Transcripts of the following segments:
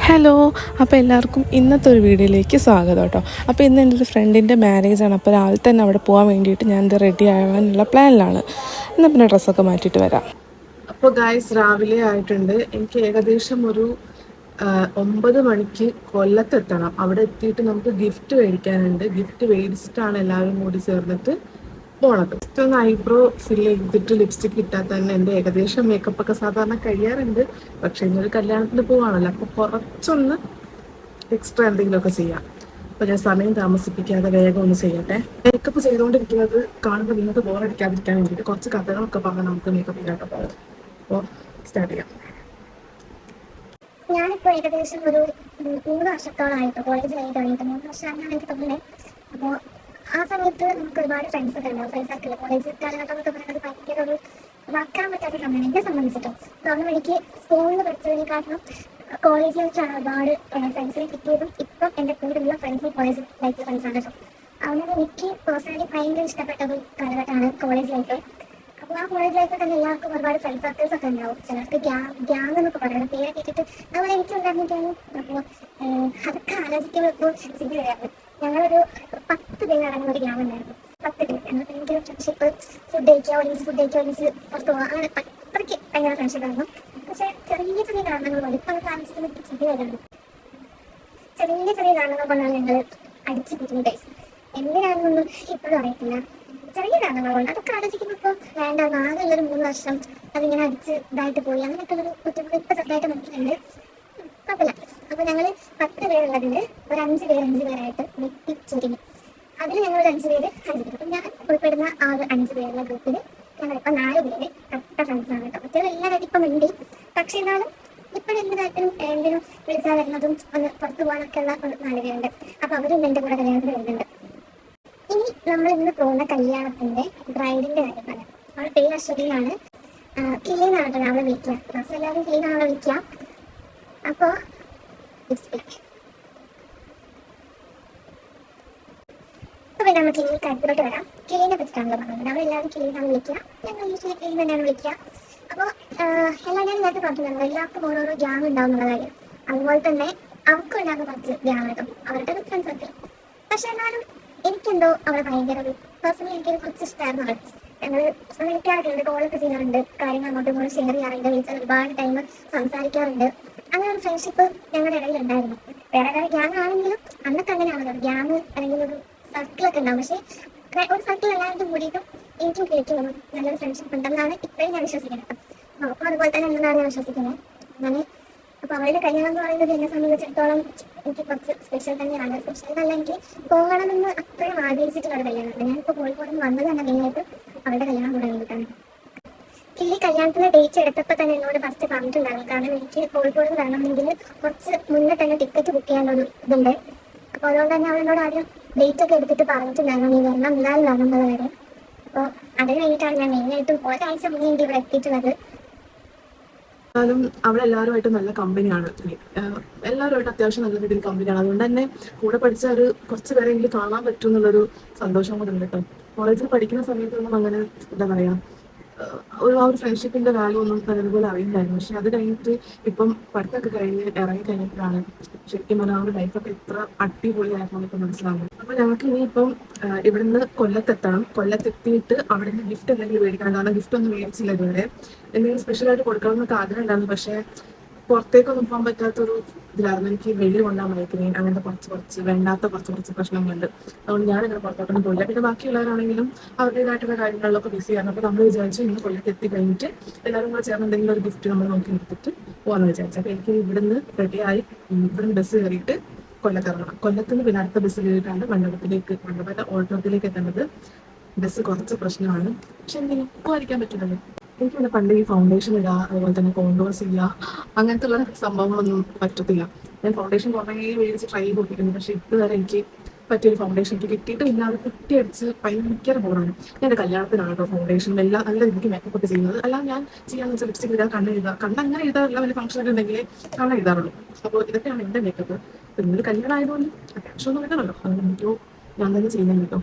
Hello, അപ്പോൾ എല്ലാവർക്കും ഇന്നത്തെ ഒരു വീഡിയോയിലേക്ക് സ്വാഗതം കേട്ടോ. അപ്പോൾ ഇന്ന് എൻ്റെ ഒരു ഫ്രണ്ടിൻ്റെ മാരേജാണ്. അപ്പോൾ രാവിലെ തന്നെ അവിടെ പോകാൻ വേണ്ടിയിട്ട് ഞാൻ ഇത് റെഡി ആവാനുള്ള പ്ലാനിലാണ്. എന്നാൽ പിന്നെ ഡ്രസ്സൊക്കെ മാറ്റിയിട്ട് വരാം. അപ്പോൾ ഗായ്സ്, രാവിലെ ആയിട്ടുണ്ട്. എനിക്ക് ഏകദേശം ഒരു 9 മണിക്ക് കൊല്ലത്തെത്തണം. അവിടെ എത്തിയിട്ട് നമുക്ക് ഗിഫ്റ്റ് മേടിക്കാനുണ്ട്. ഗിഫ്റ്റ് മേടിച്ചിട്ടാണ് എല്ലാവരും കൂടി ചേർന്നിട്ട് പോണത്. ജസ്റ്റ് ഒന്ന് ഐബ്രോ ഫിൽ ചെയ്തിട്ട് ലിപ്സ്റ്റിക് ഇട്ടാൽ തന്നെ എൻ്റെ ഏകദേശം മേക്കപ്പ് ഒക്കെ സാധാരണ കഴിയാറുണ്ട്. പക്ഷെ ഇന്നൊരു കല്യാണത്തിന് പോവാണല്ലോ, അപ്പോൾ കുറച്ചൊന്ന് എക്സ്ട്രാ എന്തെങ്കിലുമൊക്കെ ചെയ്യാം. അപ്പോൾ ഞാൻ സമയം താമസിപ്പിക്കാതെ വേഗം ഒന്ന് ചെയ്യട്ടെ. മേക്കപ്പ് ചെയ്തുകൊണ്ടിരിക്കുന്നത് കാണുമ്പോൾ നിങ്ങൾക്ക് ബോറടിക്കാതിരിക്കാൻ വേണ്ടിയിട്ട് കുറച്ച് കഥകളൊക്കെ പറഞ്ഞാൽ നമുക്ക് മേക്കപ്പ് ചെയ്യാട്ടോ. അപ്പോൾ സ്റ്റാർട്ട് ചെയ്യാം. ഞാനിപ്പോൾ ഏകദേശം ഒരു 3 വർഷത്തോളമായിട്ട് കോളേജ് കഴിഞ്ഞ് തുടങ്ങിയിട്ട് 3 വർഷമാണ് എനിക്ക് തോന്നുന്നത്. അപ്പോൾ ആ സമയത്ത് നമുക്ക് ഒരുപാട് ഫ്രണ്ട്സ് ഒക്കെ ഉണ്ടാവും. ഫ്രണ്ട്സ് ഒക്കെ കോളേജ് കാലഘട്ടം എന്നൊക്കെ പറയുന്നത് ഭയങ്കര ഒരു മറക്കാൻ പറ്റാത്ത സമയമാണ് എന്നെ സംബന്ധിച്ചിട്ടോ. അതുകൊണ്ട് എനിക്ക് സ്കൂളിൽ പഠിച്ചതിനെക്കാട്ടിലും കോളേജിലേക്കാണ് ഒരുപാട് ഫ്രണ്ട്സിനെ കിട്ടിയതും. ഇപ്പം എൻ്റെ കൂടെയുള്ള ഫ്രണ്ട്സ് കോളേജ് ലൈഫ് ഫ്രണ്ട്സാണ് കേട്ടോ. അതുകൊണ്ട് എനിക്ക് പേഴ്സണലി ഭയങ്കര ഇഷ്ടപ്പെട്ട ഒരു കാലഘട്ടമാണ് കോളേജ് ലൈഫ്. അപ്പോൾ ആ കോളേജ് ലൈഫിൽ തന്നെ എല്ലാവർക്കും ഒരുപാട് ഫ്രണ്ട് സർക്കിൾസ് ഒക്കെ ഉണ്ടാവും. ചിലർക്ക് ഗ്യാങ് എന്നൊക്കെ പറയുന്നത് പേരെ കേട്ടിട്ട് അതുപോലെ എനിക്കുണ്ടായിരുന്നിട്ടാണ്. അപ്പോൾ അതൊക്കെ ആലോചിക്കുമ്പോൾ ഇപ്പോൾ ചിരി വരാറ്. ഞങ്ങളൊരു 10 പേര് അടങ്ങുന്ന ഒരു ഗ്യാങ് ഉണ്ടായിരുന്നു. 10 പേര്. ഞങ്ങൾ ഭയങ്കര ഫ്രണ്ട്ഷിപ്പ്, ഫുഡ് കഴിക്കുക, ഒരുമിച്ച് പുറത്ത് പോകുക, അങ്ങനെ അത്രയ്ക്ക് ഭയങ്കര ഫ്രണ്ട്ഷിപ്പ് ആയിരുന്നു. പക്ഷേ ചെറിയ ചെറിയ കാരണങ്ങൾ കൊണ്ട് ഇപ്പം അത് ആലോചിക്കുമ്പോൾ എനിക്ക് ചിരി വരാറുണ്ട്. ചെറിയ കാരണങ്ങൾ കൊണ്ടാണ് ഞങ്ങൾ അടിച്ചു പിരിഞ്ഞു ഗൈസ്. എന്തിനാണെന്നൊന്നും ഇപ്പോഴും അറിയത്തില്ല. ചെറിയ കാരണങ്ങൾ കൊണ്ട് അതൊക്കെ ആലോചിക്കുമ്പോൾ ഇപ്പോൾ വേണ്ട, ആകെയുള്ളൊരു 3 വർഷം അതിങ്ങനെ അടിച്ച് ഇതായിട്ട് പോയി. അങ്ങനെയൊക്കെ ഉള്ളൊരു കുറ്റങ്ങൾ ഇപ്പം ചെറുതായിട്ട് മനസ്സിലുണ്ട്. കുഴപ്പമില്ല. അപ്പോൾ ഞങ്ങൾ 10 പേരുള്ളതിൽ ഒരു 5 പേരായിട്ട് വെട്ടിച്ചുരുങ്ങി. അതിൽ ഞങ്ങൾ ഒരു 5 പേര്. അപ്പം ഞാൻ ഉൾപ്പെടുന്ന ആ ഒരു 5 പേരുള്ള ഗ്രൂപ്പിൽ ഞങ്ങളിപ്പോൾ 4 പേര് കട്ട ഫ്രണ്ട്സാണ് കേട്ടോ. മറ്റേ എല്ലാവരും ഇപ്പം ഉണ്ട്. പക്ഷേ എന്നാലും ഇപ്പോഴും എന്ത് കാര്യത്തിനും എന്തിനും വിളിച്ചാൽ വരുന്നതും ഒന്ന് പുറത്തു പോകാനൊക്കെ ഉള്ള 4 പേരുണ്ട്. അപ്പോൾ അവരും എൻ്റെ കൂടെ കല്യാണത്തിന് വരുന്നുണ്ട്. ഇനി നമ്മൾ ഇന്ന് പോകുന്ന കല്യാണത്തിൻ്റെ ബ്രൈഡിൻ്റെ കാര്യം പറയാം. അവളുടെ പേര് അശ്വതിയാണ്. കിളിയെന്നാണ് കേട്ടോ അവളെ വിളിക്കുക. ക്ലാസ് എല്ലാവരും കിളിയെന്നാണ് അവളെ വിളിക്കുക. അപ്പോൾ പിന്നെ നമുക്ക് ഈ കാര്യത്തിലോട്ട് വരാം. കിളീനെ പറ്റിയിട്ടാണല്ലോ പറഞ്ഞത്. നമ്മളെല്ലാവരും കിളിയെന്നാണ് വിളിക്കുക. ഞങ്ങൾ യൂഷ്വലി കിളി തന്നെയാണ് വിളിക്കുക. അപ്പോൾ എല്ലാവരും നേരത്തെ പറഞ്ഞിട്ടുണ്ടായിരുന്നു എല്ലാവർക്കും ഓരോരോ ഗ്യാങ് ഉണ്ടാവും എന്നുള്ള കാര്യം. അതുപോലെ തന്നെ അവർക്കും ഉണ്ടാകുന്ന കുറച്ച് ഗ്യാങ് കിട്ടും, അവരുടെ ഫ്രണ്ട്സ് ഒക്കെ. പക്ഷെ എന്നാലും എനിക്കെന്തോ അവളെ ഭയങ്കര ഒരു പേഴ്സണലി എനിക്കൊരു കുറച്ച് ഇഷ്ടമായിരുന്നു അവൾ. ഞങ്ങൾ വിളിക്കാറുണ്ട്, കോളൊക്കെ ചെയ്യാറുണ്ട്, കാര്യങ്ങൾ അങ്ങോട്ടും ഇങ്ങോട്ടും ഷെയർ ചെയ്യാറുണ്ട്, വിളിച്ചാൽ ഒരുപാട് ടൈം സംസാരിക്കാറുണ്ട്. അങ്ങനെ ഒരു ഫ്രണ്ട്ഷിപ്പ് ഞങ്ങളുടെ ഇടയിൽ ഉണ്ടായിരുന്നു. വേറെ ഗ്യാങ് ആണെങ്കിലും അന്നൊക്കെ അങ്ങനെയാണല്ലോ, ഗ്യാങ് അല്ലെങ്കിൽ ഒരു സർക്കിളൊക്കെ ഉണ്ടാവും. പക്ഷേ ഒരു സർക്കിൾ എല്ലാവരും കൂടിയിട്ടും എനിക്കും കേൾക്കും നല്ലൊരു ഫ്രണ്ട്ഷിപ്പ് ഉണ്ടെന്നാണ് ഇപ്പോഴും ഞാൻ വിശ്വസിക്കുന്നത്. അപ്പോൾ അതുപോലെ തന്നെ ഉണ്ടെന്നാണ് ഞാൻ വിശ്വസിക്കുന്നത്. അങ്ങനെ അപ്പോൾ അവളുടെ കല്യാണം എന്ന് പറയുന്നത് എന്നെ സംബന്ധിച്ചിടത്തോളം എനിക്ക് കുറച്ച് സ്പെഷ്യൽ തന്നെയാണ്. സ്പെഷ്യൽ എന്നല്ല, എനിക്ക് പോകണമെന്ന് അത്രയും ആഗ്രഹിച്ചിട്ടുള്ള കല്യാണമാണ്. ഞാനിപ്പോൾ കോഴിക്കോട് നിന്ന് വന്നത് തന്നെ മെയിനായിട്ട് അവളുടെ കല്യാണം കൂടെ വേണ്ടിയിട്ടാണ്. കിളി കല്യാണത്തിന് ഡേറ്റ് എടുത്തപ്പോൾ തന്നെ എന്നോട് ഫസ്റ്റ് പറഞ്ഞിട്ടുണ്ടായിരുന്നു. കാരണം എനിക്ക് കോഴിക്കോട് നിന്ന് വരണമെങ്കിൽ കുറച്ച് മുന്നേ തന്നെ ടിക്കറ്റ് ബുക്ക് ചെയ്യാനുള്ളൊരു ഇതുണ്ട്. അപ്പോൾ അതുകൊണ്ട് തന്നെ അവളോട് ആദ്യം ഡേറ്റ് ഒക്കെ എടുത്തിട്ട് പറഞ്ഞിട്ടുണ്ടായിരുന്നു, നീ വരണം, എന്തായാലും വരേണ്ടത് വരെ. അപ്പോൾ അതിന് വേണ്ടിയിട്ടാണ് ഞാൻ മെയിനായിട്ടും ഒരാഴ്ച മുന്നേ എനിക്ക് ഇവിടെ എത്തിയിട്ടുള്ളത്. എന്നാലും അവളെല്ലാവരുമായിട്ട് നല്ല കമ്പനിയാണ്. എല്ലാവരുമായിട്ട് അത്യാവശ്യം നല്ല രീതിയിൽ കമ്പനിയാണ്. അതുകൊണ്ട് തന്നെ കൂടെ പഠിച്ച ഒരു കുറച്ച് പേരെങ്കിലും കാണാൻ പറ്റും എന്നുള്ളൊരു സന്തോഷം കൂടെ ഉണ്ട് കേട്ടോ. കോളേജിൽ പഠിക്കുന്ന സമയത്തൊന്നും അങ്ങനെ എന്താ പറയുക, ആ ഒരു ഫ്രണ്ട്ഷിപ്പിന്റെ വാല്യൂ ഒന്നും നല്ലതുപോലെ അറിയില്ലായിരുന്നു. പക്ഷെ അത് കഴിഞ്ഞിട്ട് ഇപ്പം പഠിത്തമൊക്കെ കഴിഞ്ഞ് ഇറങ്ങി കഴിഞ്ഞപ്പോഴാണ് ശരിക്കും പറഞ്ഞാൽ ആ ഒരു ലൈഫൊക്കെ ഇത്ര അടിപൊളിയായിരുന്നു ഇപ്പം മനസ്സിലാവുന്നത്. അപ്പോൾ ഞങ്ങൾക്ക് ഇനിയിപ്പം ഇവിടുന്ന് കൊല്ലത്തെത്തണം. കൊല്ലത്തെത്തിയിട്ട് അവിടെ നിന്ന് ഗിഫ്റ്റ് എന്തെങ്കിലും മേടിക്കണം. കാരണം ഗിഫ്റ്റ് ഒന്നും മേടിച്ചില്ല ഇതുവരെ. എന്തെങ്കിലും സ്പെഷ്യലായിട്ട് കൊടുക്കണം എന്നൊക്കെ ആഗ്രഹം ഉണ്ടായിരുന്നു. പക്ഷേ പുറത്തേക്കൊന്നും പോകാൻ പറ്റാത്തൊരു ഇതിലായിരുന്നു. എനിക്ക് വെയിൽ കൊണ്ടാൽ മൈഗ്രൈൻ അങ്ങനത്തെ കുറച്ച് വേണ്ടാത്ത കുറച്ച് പ്രശ്നങ്ങളുണ്ട്. അതുകൊണ്ട് ഞാനിങ്ങനെ പുറത്തോട്ടൊന്നും പോയില്ല. പിന്നെ ബാക്കിയുള്ളവരാണെങ്കിലും അവരുടേതായിട്ടുള്ള കാര്യങ്ങളിലൊക്കെ ബിസിയാണ്. അപ്പോൾ നമ്മൾ വിചാരിച്ചു ഇന്ന് കൊല്ലത്ത് എത്തി കഴിഞ്ഞിട്ട് എല്ലാവരും കൂടെ ചേർന്ന് എന്തെങ്കിലും ഒരു ഗിഫ്റ്റ് നമ്മൾ നോക്കി എടുത്തിട്ട് പോകാമെന്ന് വിചാരിച്ചു. അപ്പോൾ എനിക്ക് ഇവിടുന്ന് റെഡിയായി ഇവിടുന്ന് ബസ് കയറിയിട്ട് കൊല്ലത്ത് ഇറങ്ങണം. കൊല്ലത്തുനിന്ന് പിന്നെ അടുത്ത ബസ് കയറിയിട്ടാണ് മണ്ഡപത്തെ ഓട്ടോത്തിലേക്ക് എത്തേണ്ടത്. ബസ് കുറച്ച് പ്രശ്നമാണ്, പക്ഷെ എന്തെങ്കിലും പോകാതിരിക്കാൻ പറ്റുന്നല്ലോ. എനിക്ക് പിന്നെ പണ്ട് ഈ ഫൗണ്ടേഷൻ ഇടുക, അതുപോലെ തന്നെ കോണ്ടോഴ്സ് ചെയ്യുക, അങ്ങനത്തെ ഉള്ള സംഭവങ്ങളൊന്നും പറ്റത്തില്ല. ഞാൻ ഫൗണ്ടേഷൻ കുറേ മേടിച്ച് ട്രൈ ചെയ്ത് നോക്കിയിട്ടുണ്ട്. പക്ഷേ ഇതുവരെ എനിക്ക് പറ്റിയൊരു ഫൗണ്ടേഷൻ എനിക്ക് കിട്ടിയിട്ടില്ല. അത് കുട്ടിയടിച്ച് ഭയങ്കര ബോറാണ്. ഞാൻ എൻ്റെ കല്യാണത്തിനാണ് കേട്ടോ ഫൗണ്ടേഷൻ എല്ലാം നല്ല രീതിക്ക് മേക്കപ്പ് ഒക്കെ ചെയ്യുന്നത്. അല്ലാതെ ഞാൻ ചെയ്യാന്ന് വെച്ചാൽ ലിപ്സ്റ്റിക് ഇടുക, കണ്ണ് എഴുതുക, അങ്ങനെ എഴുതാറില്ല. വലിയ ഫംഗ്ഷൻ ഒക്കെ ഉണ്ടെങ്കിൽ കണ്ണ് എഴുതാറുള്ളൂ. അപ്പോൾ ഇതൊക്കെയാണ് എൻ്റെ മേക്കപ്പ്. ഇന്നൊരു കല്യാണം ആയതുകൊണ്ട് അത്യാവശ്യമൊന്നും വേണമല്ലോ, അതുകൊണ്ട് എനിക്കോ ഞാൻ തന്നെ ചെയ്യുന്നത് കേട്ടോ.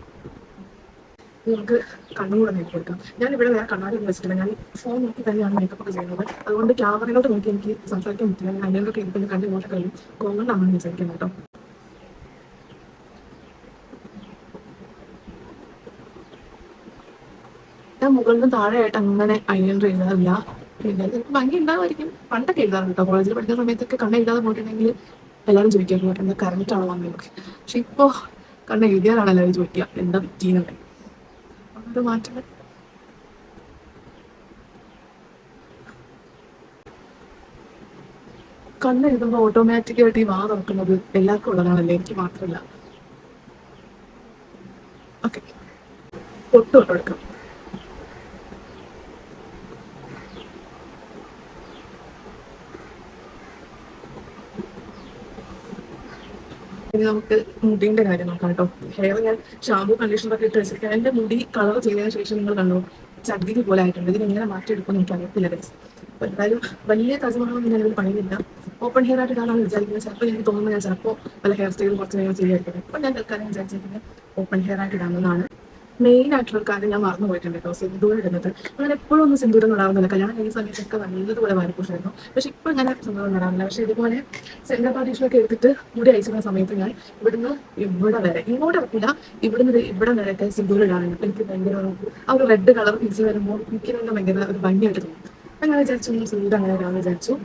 നിങ്ങൾക്ക് കണ്ണുകൂടെ നോക്കി കൊടുക്കാം. ഞാൻ ഇവിടെ വേറെ കണ്ണാടി ഒന്നും വെച്ചിട്ടില്ല. ഞാൻ ഫോൺ നോക്കി തന്നെയാണ് മേക്കപ്പ് ഒക്കെ ചെയ്യുന്നത്. അതുകൊണ്ട് ക്യാമറയിലോട്ട് നോക്കി എനിക്ക് സംസാരിക്കാൻ പറ്റില്ല. ഞാൻ അതിനൊക്കെ എനിക്ക് കണ്ട് ഇങ്ങോട്ട് കഴിയും. അതുകൊണ്ടാണ് വിചാരിക്കുന്നത് കേട്ടോ. ഞാൻ മുകളിലും താഴെയായിട്ട് അങ്ങനെ അയൺ എഴുതാറില്ല. പിന്നെ ചിലപ്പോൾ ഭംഗി ഉണ്ടാവുമായിരിക്കും. പണ്ടൊക്കെ എഴുതാറുണ്ട് കേട്ടോ. കോളേജിൽ പഠിക്കുന്ന സമയത്തൊക്കെ കണ്ണ് എഴുതാതെ പോയിട്ടുണ്ടെങ്കിൽ എല്ലാവരും ചോദിക്കാറുണ്ട് എന്താ കറക്റ്റാണോ വന്നതൊക്കെ. പക്ഷെ ഇപ്പോൾ കണ്ണ് എഴുതിയാലാണ് എല്ലാവരും ചോദിക്കുക എന്താ പറ്റീന്നൊക്കെ. അത് മാറ്റം. കണ്ണ് എഴുതുമ്പോൾ ഓട്ടോമാറ്റിക്കായിട്ട് ഈ വാ തുറക്കുന്നത് എല്ലാവർക്കും ഉള്ളതാണല്ലേ, എനിക്ക് മാത്രമല്ല. ഓക്കെ, പൊട്ട് തൊട്ടെടുക്കാം. ഇനി നമുക്ക് മുടീൻ്റെ കാര്യം നോക്കാം കേട്ടോ. ഹെയർ ഞാൻ ഷാമ്പൂ കണ്ടീഷണറൊക്കെ ഇട്ട് വെച്ചിരിക്കാം. എൻ്റെ മുടി കളർ ചെയ്തതിന് ശേഷം നിങ്ങൾ കണ്ടോ ചകിരി പോലെ ആയിട്ടുണ്ട്. ഇതിന് എങ്ങനെ മാറ്റിയെടുക്കുമെന്ന് എനിക്ക് അറിയത്തില്ല ഗൈസ്. അപ്പോൾ എന്തായാലും വലിയ താജ്മഹലൊന്നും ഞാനിതിൽ പണിയില്ല. ഓപ്പൺ ഹെയർ ആയിട്ട് ഇടാനാണ് വിചാരിക്കുന്നത്. ചിലപ്പോൾ എനിക്ക് തോന്നുന്നത് ഞാൻ ചിലപ്പോൾ പല ഹെയർ സ്റ്റൈലും കുറച്ച് നേരം ചെയ്യായിരിക്കും. അപ്പോൾ ഞാൻ തൽക്കാലം വിചാരിച്ചിരിക്കുന്നത് ഓപ്പൺ ഹെയർ ആയിട്ട് ഇടാവുന്നതാണ്. മെയിൻ ആയിട്ടുള്ള കാര്യം ഞാൻ മറന്നു പോയിട്ടുണ്ട് കേട്ടോ, സിന്ദൂരം ഇടുന്നത്. അങ്ങനെ എപ്പോഴും ഒന്നും സിന്ദൂരം ഇടാവുന്നില്ല. കല്യാണം കഴിഞ്ഞ സമയത്തൊക്കെ നല്ലതുപോലെ വാരിപ്പൂഷായിരുന്നു. പക്ഷെ ഇപ്പം ഞാൻ സിന്ദൂരം ഇടാറില്ല. പക്ഷെ ഇതുപോലെ സെൻറ്റർ പാർട്ടീഷനൊക്കെ എടുത്തിട്ട് മുടി അയച്ചിരുന്ന സമയത്ത് ഞാൻ ഇവിടുന്ന് ഇവിടെ വരെ, ഇങ്ങോട്ട് ഇറക്കില്ല, ഇവിടുന്ന് ഇവിടെ വരെയൊക്കെ സിന്ദൂരം ഇടാറുണ്ട്. എനിക്ക് ഭയങ്കര ആ ഒരു റെഡ് കളർ പിടിച്ച് വരുമ്പോൾ എനിക്ക് തന്നെ ഭയങ്കര ഒരു ഭംഗിയായിട്ട് തോന്നും. അങ്ങനെ വിചാരിച്ചു സിന്ദൂരം അങ്ങനെ ഇടാമെന്ന് വിചാരിച്ചു.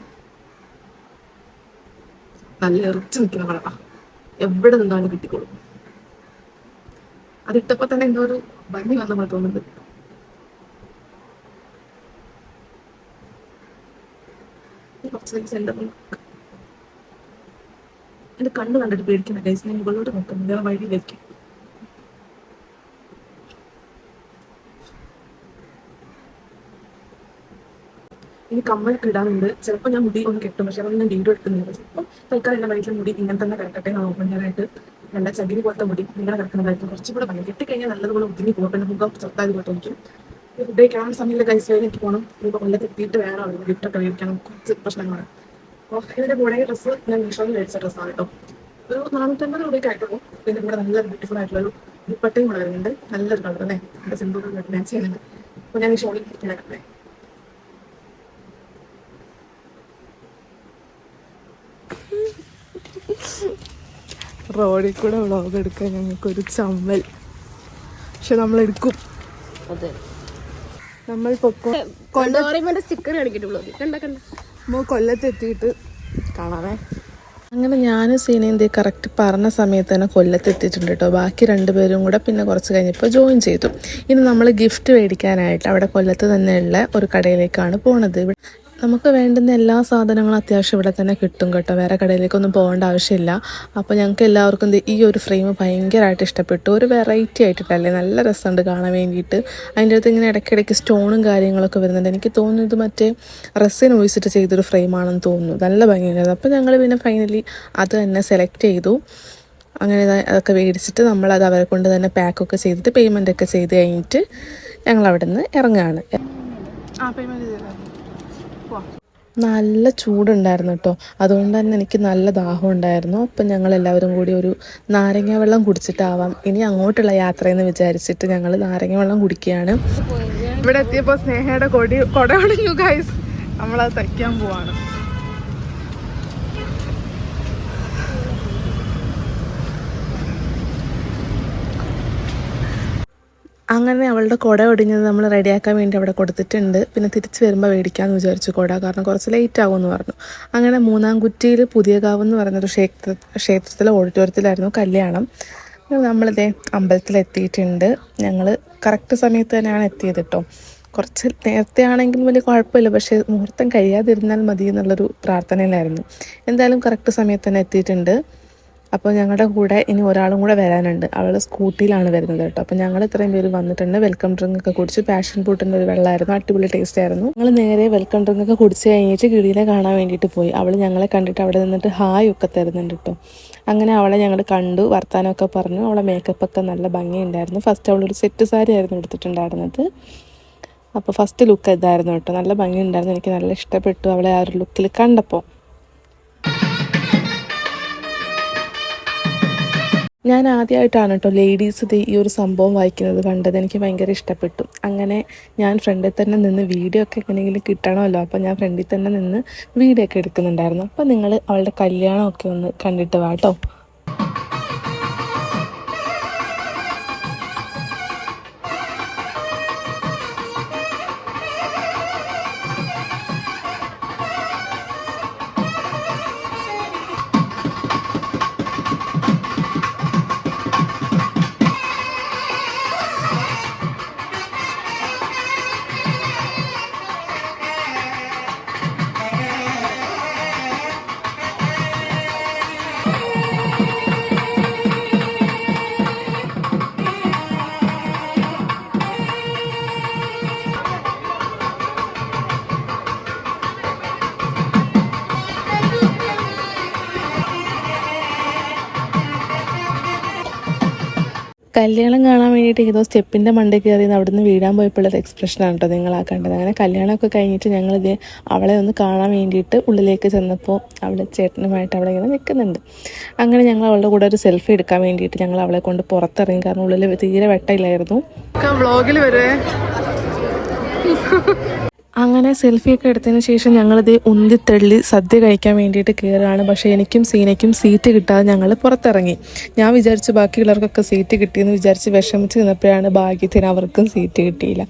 നല്ല എറിച്ച് നിൽക്കുന്ന കളറാ, എവിടെ നിന്നാലും കിട്ടിക്കോളും. അതിട്ടപ്പോൾ തന്നെ എന്തോ ഒരു ഭംഗി വന്ന പോലെ തോന്നുന്നുണ്ട്. കുറച്ച് സെന്ററിൽ എന്റെ കണ്ണ് കണ്ടിട്ട് പേടിക്കുന്ന ഗൈസ്. ഞാൻ മുകളിലോട്ട് നോക്കുന്നു, വേറെ വഴിയിലേക്ക്. ഇനി കമ്മലൊക്കെ ഇടാനുണ്ട്. ചിലപ്പോൾ ഞാൻ മുടി ഒന്ന് കെട്ടും, പക്ഷെ അതൊന്നും ഞാൻ വീഡിയോ എടുക്കുന്നില്ല. ചിലപ്പോൾ തൽക്കാലം എൻ്റെ വയറ്റിൽ മുടി ഇങ്ങനെ തന്നെ കിടക്കട്ടെ. ഞാൻ ഓപ്പൺ ഹെയറായിട്ട് നല്ല ചകിരി പോലത്തെ മുടി ഇങ്ങനെ കിടക്കുന്നതായിരിക്കും കുറച്ചുകൂടെ ഭംഗി. കെട്ടിക്കഴിഞ്ഞാൽ നല്ലതുപോലെ ഒതുങ്ങി പോകും. പിന്നെ മുഖം ചെറുതായത് പോയിട്ട് എനിക്ക് ഫുഡ് കഴിക്കാൻ സമയത്ത് കൈസ് വേഗം എനിക്ക് പോകണം. ഇപ്പോൾ കൊല്ലത്ത് എത്തിയിട്ട് വേണം അവിടെ ഗിഫ്റ്റൊക്കെ മേടിക്കണം. കുറച്ച് പ്രശ്നങ്ങളാണ്. അപ്പോൾ ഇതിൻ്റെ കൂടെ ഡ്രസ്സ് ഞാൻ മീഷോയിൽ മേടിച്ച ഡ്രസ്സാണ് കേട്ടോ. ഒരു 450 രൂപയ്ക്ക് ആയിട്ടുള്ളൂ. ഇതിൻ്റെ കൂടെ നല്ല ബ്യൂട്ടിഫുൾ ആയിട്ടുള്ളൊരു ദുപ്പട്ടയും കൂടെ വരുന്നുണ്ട്. നല്ലൊരു കളർ അല്ലേ, എൻ്റെ സിമ്പിൾ മാച്ച് ചെയ്യുന്നുണ്ട്. അപ്പോൾ ഞാൻ ഈ ഷോളിൽ കിടക്കട്ടെ. റോഡിൽ കൂടെ വ്ളോഗ് എടുക്കാൻ ഞങ്ങൾക്കൊരു ചമ്മൽ, പക്ഷെ നമ്മൾ എടുക്കും. അതെ, നമ്മൾ സ്റ്റിക്കർ കാണിക്കിട്ടുള്ളൂ. കൊല്ലത്തെത്തിയിട്ട് കാണാമേ. അങ്ങനെ ഞാനും സീനേന്തി കറക്റ്റ് പറഞ്ഞ സമയത്ത് തന്നെ കൊല്ലത്തെത്തിയിട്ടുണ്ട് കേട്ടോ. ബാക്കി രണ്ടുപേരും കൂടെ പിന്നെ കുറച്ച് കഴിഞ്ഞപ്പോൾ ജോയിൻ ചെയ്തു. ഇനി നമ്മൾ ഗിഫ്റ്റ് മേടിക്കാനായിട്ട് അവിടെ കൊല്ലത്ത് തന്നെയുള്ള ഒരു കടയിലേക്കാണ് പോണത്. നമുക്ക് വേണ്ടുന്ന എല്ലാ സാധനങ്ങളും അത്യാവശ്യം ഇവിടെ തന്നെ കിട്ടും കേട്ടോ. വേറെ കടയിലേക്കൊന്നും പോകേണ്ട ആവശ്യമില്ല. അപ്പോൾ ഞങ്ങൾക്ക് എല്ലാവർക്കും ഈ ഒരു ഫ്രെയിം ഭയങ്കരമായിട്ട് ഇഷ്ടപ്പെട്ടു. ഒരു വെറൈറ്റി ആയിട്ടിട്ടല്ലേ, നല്ല രസമുണ്ട് കാണാൻ വേണ്ടിയിട്ട്. അതിൻ്റെ അടുത്ത് ഇങ്ങനെ ഇടയ്ക്കിടയ്ക്ക് സ്റ്റോണും കാര്യങ്ങളൊക്കെ വരുന്നുണ്ട്. എനിക്ക് തോന്നുന്നു ഇത് മറ്റേ റെസിൻ ഒഴിച്ചിട്ട് ചെയ്തൊരു ഫ്രെയിമാണെന്ന് തോന്നുന്നു. നല്ല ഭംഗിയുണ്ടായിരുന്നു. അപ്പോൾ ഞങ്ങൾ പിന്നെ ഫൈനലി അത് തന്നെ സെലക്ട് ചെയ്തു. അങ്ങനെ അതൊക്കെ മേടിച്ചിട്ട് നമ്മളത് അവരെ കൊണ്ട് തന്നെ പാക്കൊക്കെ ചെയ്തിട്ട് പേയ്മെൻറ്റൊക്കെ ചെയ്ത് കഴിഞ്ഞിട്ട് ഞങ്ങൾ അവിടെ നിന്ന് ഇറങ്ങുകയാണ്. നല്ല ചൂടുണ്ടായിരുന്നു കേട്ടോ. അതുകൊണ്ട് തന്നെ എനിക്ക് നല്ല ദാഹം ഉണ്ടായിരുന്നു. അപ്പം ഞങ്ങൾ എല്ലാവരും കൂടി ഒരു നാരങ്ങ വെള്ളം കുടിച്ചിട്ടാവാം ഇനി അങ്ങോട്ടുള്ള യാത്രയെന്ന് വിചാരിച്ചിട്ട് ഞങ്ങൾ നാരങ്ങ വെള്ളം കുടിക്കുകയാണ്. ഇവിടെ എത്തിയപ്പോൾ സ്നേഹയുടെ കൊട ഒടിഞ്ഞു ഗൈസ്. നമ്മളത് തയ്ക്കാൻ പോവാണ്. അങ്ങനെ അവളുടെ കുട ഒടിഞ്ഞത് നമ്മൾ റെഡിയാക്കാൻ വേണ്ടി അവിടെ കൊടുത്തിട്ടുണ്ട്. പിന്നെ തിരിച്ച് വരുമ്പോൾ മേടിക്കാമെന്ന് വിചാരിച്ചു കുട, കാരണം കുറച്ച് ലേറ്റ് ആകുമെന്ന് പറഞ്ഞു. അങ്ങനെ മൂന്നാംകുറ്റിയിൽ പുതിയകാവ് എന്ന് പറയുന്നൊരു ക്ഷേത്രത്തിലെ ഓഡിറ്റോറിയത്തിലായിരുന്നു കല്യാണം. നമ്മളിതേ അമ്പലത്തിലെത്തിയിട്ടുണ്ട്. ഞങ്ങൾ കറക്റ്റ് സമയത്ത് തന്നെയാണ് എത്തിയത് കേട്ടോ. കുറച്ച് നേരത്തെ ആണെങ്കിൽ വലിയ കുഴപ്പമില്ല, പക്ഷേ മുഹൂർത്തം കഴിയാതിരുന്നാൽ മതി എന്നുള്ളൊരു പ്രാർത്ഥനയിലായിരുന്നു. എന്തായാലും കറക്റ്റ് സമയത്ത് തന്നെ എത്തിയിട്ടുണ്ട്. അപ്പോൾ ഞങ്ങളുടെ കൂടെ ഇനി ഒരാളും കൂടെ വരാനുണ്ട്. അവൾ സ്കൂട്ടിയിലാണ് വരുന്നത് കേട്ടോ. അപ്പോൾ ഞങ്ങൾ ഇത്രയും പേര് വന്നിട്ടുണ്ട്. വെൽക്കം ഡ്രിങ്ക് ഒക്കെ കുടിച്ച് പാഷൻ ഫ്രൂട്ടിൻ്റെ ഒരു വെള്ളമായിരുന്നു, അടിപൊളി ടേസ്റ്റ് ആയിരുന്നു. ഞങ്ങൾ നേരെ വെൽക്കം ഡ്രിങ്ക് ഒക്കെ കുടിച്ച് കഴിഞ്ഞിട്ട് കിളിയെ കാണാൻ വേണ്ടിയിട്ട് പോയി. അവൾ ഞങ്ങളെ കണ്ടിട്ട് അവിടെ നിന്നിട്ട് ഹായ് ഒക്കെ തരുന്നുണ്ട് കേട്ടോ. അങ്ങനെ അവളെ ഞങ്ങൾ കണ്ടു, വർത്താനമൊക്കെ പറഞ്ഞു. അവളെ മേക്കപ്പൊക്കെ നല്ല ഭംഗിയുണ്ടായിരുന്നു. ഫസ്റ്റ് അവളൊരു സെറ്റ് സാരി ആയിരുന്നു എടുത്തിട്ടുണ്ടായിരുന്നത്. അപ്പോൾ ഫസ്റ്റ് ലുക്ക് ഇതായിരുന്നു കേട്ടോ. നല്ല ഭംഗിയുണ്ടായിരുന്നു, എനിക്ക് നല്ല ഇഷ്ടപ്പെട്ടു അവളെ ആ ഒരു ലുക്കിൽ കണ്ടപ്പോൾ. ഞാൻ ആദ്യമായിട്ടാണ് കേട്ടോ ലേഡീസ് ഇത് ഈ ഒരു സംഭവം വായിക്കുന്നത് കണ്ടത്. എനിക്ക് ഭയങ്കര ഇഷ്ടപ്പെട്ടു. അങ്ങനെ ഞാൻ ഫ്രണ്ടിൽ തന്നെ നിന്ന് വീഡിയോ ഒക്കെ എങ്ങനെയെങ്കിലും കിട്ടണമല്ലോ, അപ്പോൾ ഞാൻ ഫ്രണ്ടിൽ തന്നെ നിന്ന് വീഡിയോ ഒക്കെ എടുക്കുന്നുണ്ടായിരുന്നു. അപ്പോൾ നിങ്ങൾ അവളുടെ കല്യാണമൊക്കെ ഒന്ന് കണ്ടിട്ട് വാ കേട്ടോ. കല്യാണം കാണാൻ വേണ്ടിയിട്ട് ഏതോ സ്റ്റെപ്പിൻ്റെ മണ്ടയിൽ കയറി അവിടുന്ന് വീഴാൻ പോയപ്പോഴുള്ള എക്സ്പ്രഷനാണ് കേട്ടോ നിങ്ങളാ കണ്ടത്. അങ്ങനെ കല്യാണമൊക്കെ കഴിഞ്ഞിട്ട് ഞങ്ങളിത് അവളെ ഒന്ന് കാണാൻ വേണ്ടിയിട്ട് ഉള്ളിലേക്ക് ചെന്നപ്പോൾ അവൾ ചേട്ടനുമായിട്ട് അവിടെ ഇങ്ങനെ നിൽക്കുന്നുണ്ട്. അങ്ങനെ ഞങ്ങൾ അവളുടെ കൂടെ ഒരു സെൽഫി എടുക്കാൻ വേണ്ടിയിട്ട് ഞങ്ങൾ അവളെ കൊണ്ട് പുറത്തിറങ്ങി. കാരണം ഉള്ളിൽ തീരെ വെട്ടമില്ലായിരുന്നു. വ്ളോഗിൽ വരെ അങ്ങനെ സെൽഫിയൊക്കെ എടുത്തതിന് ശേഷം ഞങ്ങളിത് ഉന്തിത്തള്ളി സദ്യ കഴിക്കാൻ വേണ്ടിയിട്ട് കയറുകയാണ്. പക്ഷേ എനിക്കും സീനയ്ക്കും സീറ്റ് കിട്ടാതെ ഞങ്ങൾ പുറത്തിറങ്ങി. ഞാൻ വിചാരിച്ചു ബാക്കിയുള്ളവർക്കൊക്കെ സീറ്റ് കിട്ടിയെന്ന് വിചാരിച്ച് വിഷമിച്ച് നിന്നപ്പോഴാണ് ഭാഗ്യത്തിന് അവർക്കും സീറ്റ് കിട്ടിയില്ല.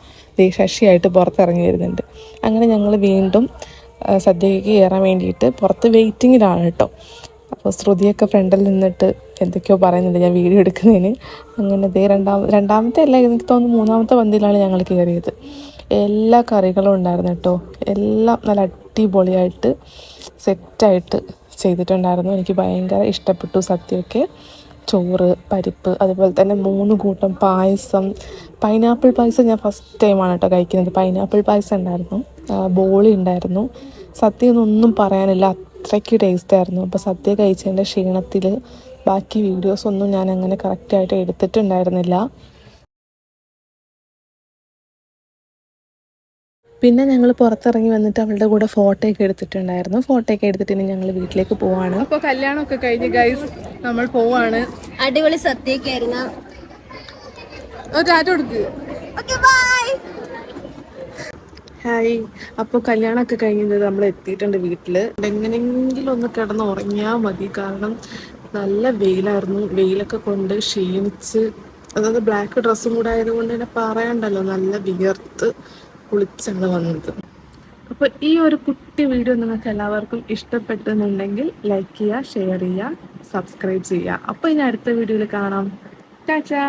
ശശിയായിട്ട് പുറത്തിറങ്ങി വരുന്നുണ്ട്. അങ്ങനെ ഞങ്ങൾ വീണ്ടും സദ്യയ്ക്ക് കയറാൻ വേണ്ടിയിട്ട് പുറത്ത് വെയിറ്റിങ്ങിലാണ് കേട്ടോ. അപ്പോൾ ശ്രുതിയൊക്കെ ഫ്രണ്ടിൽ നിന്നിട്ട് എന്തൊക്കെയോ പറയുന്നുണ്ട് ഞാൻ വീഡിയോ എടുക്കുന്നതിന്. അങ്ങനെ ഇതേ രണ്ടാമത്തെ അല്ല, എനിക്ക് തോന്നുന്നു മൂന്നാമത്തെ പന്തിയിലാണ് ഞങ്ങൾ കയറിയത്. എല്ലാ കറികളും ഉണ്ടായിരുന്നു കേട്ടോ. എല്ലാം നല്ല അടിപൊളിയായിട്ട് സെറ്റായിട്ട് ചെയ്തിട്ടുണ്ടായിരുന്നു. എനിക്ക് ഭയങ്കര ഇഷ്ടപ്പെട്ടു സദ്യയൊക്കെ. ചോറ്, പരിപ്പ്, അതുപോലെ തന്നെ 3 കൂട്ടം പായസം. പൈനാപ്പിൾ പായസം ഞാൻ ഫസ്റ്റ് ടൈമാണ് കേട്ടോ കഴിക്കുന്നത്. പൈനാപ്പിൾ പായസം ഉണ്ടായിരുന്നു, ബോളി ഉണ്ടായിരുന്നു. സദ്യ ഒന്നും പറയാനില്ല, അത്രയ്ക്ക് ടേസ്റ്റായിരുന്നു. അപ്പോൾ സദ്യ കഴിച്ചതിൻ്റെ ക്ഷീണത്തിൽ ബാക്കി വീഡിയോസൊന്നും ഞാൻ അങ്ങനെ കറക്റ്റായിട്ട് എടുത്തിട്ടുണ്ടായിരുന്നില്ല. പിന്നെ ഞങ്ങൾ പുറത്തിറങ്ങി വന്നിട്ട് അവളുടെ കൂടെ ഫോട്ടോയൊക്കെ എടുത്തിട്ടുണ്ടായിരുന്നു. ഫോട്ടോയൊക്കെ എടുത്തിട്ട് ഇനി ഞങ്ങൾ വീട്ടിലേക്ക് പോവാണ്. അപ്പോൾ കല്യാണമൊക്കെ കഴിഞ്ഞ് ഗൈസ് നമ്മൾ പോവാണ്. അടിപൊളി സദ്യയൊക്കെ ആയിരുന്നു. ടാറ്റ കൊടുക്ക്. ഹായ്. അപ്പോൾ കല്യാണമൊക്കെ കഴിഞ്ഞത് നമ്മൾ എത്തിയിട്ടുണ്ട് വീട്ടിൽ. എങ്ങനെയെങ്കിലും ഒന്ന് കിടന്ന് ഉറങ്ങിയാൽ മതി. കാരണം നല്ല വെയിലായിരുന്നു. വെയിലൊക്കെ കൊണ്ട് ക്ഷീണിച്ച്, അതായത് ബ്ലാക്ക് ഡ്രസ്സും കൂടെ ആയതുകൊണ്ട് തന്നെ പറയണ്ടല്ലോ, നല്ല വിയർത്ത് കുളിച്ചാണ് വന്നത്. അപ്പോൾ ഈ ഒരു കുട്ടി വീഡിയോ നിങ്ങൾക്ക് എല്ലാവർക്കും ഇഷ്ടപ്പെട്ടെന്നുണ്ടെങ്കിൽ ലൈക്ക് ചെയ്യുക, ഷെയർ ചെയ്യുക, സബ്സ്ക്രൈബ് ചെയ്യുക. അപ്പോൾ ഇനി അടുത്ത വീഡിയോയിൽ കാണാം. ടാറ്റാ.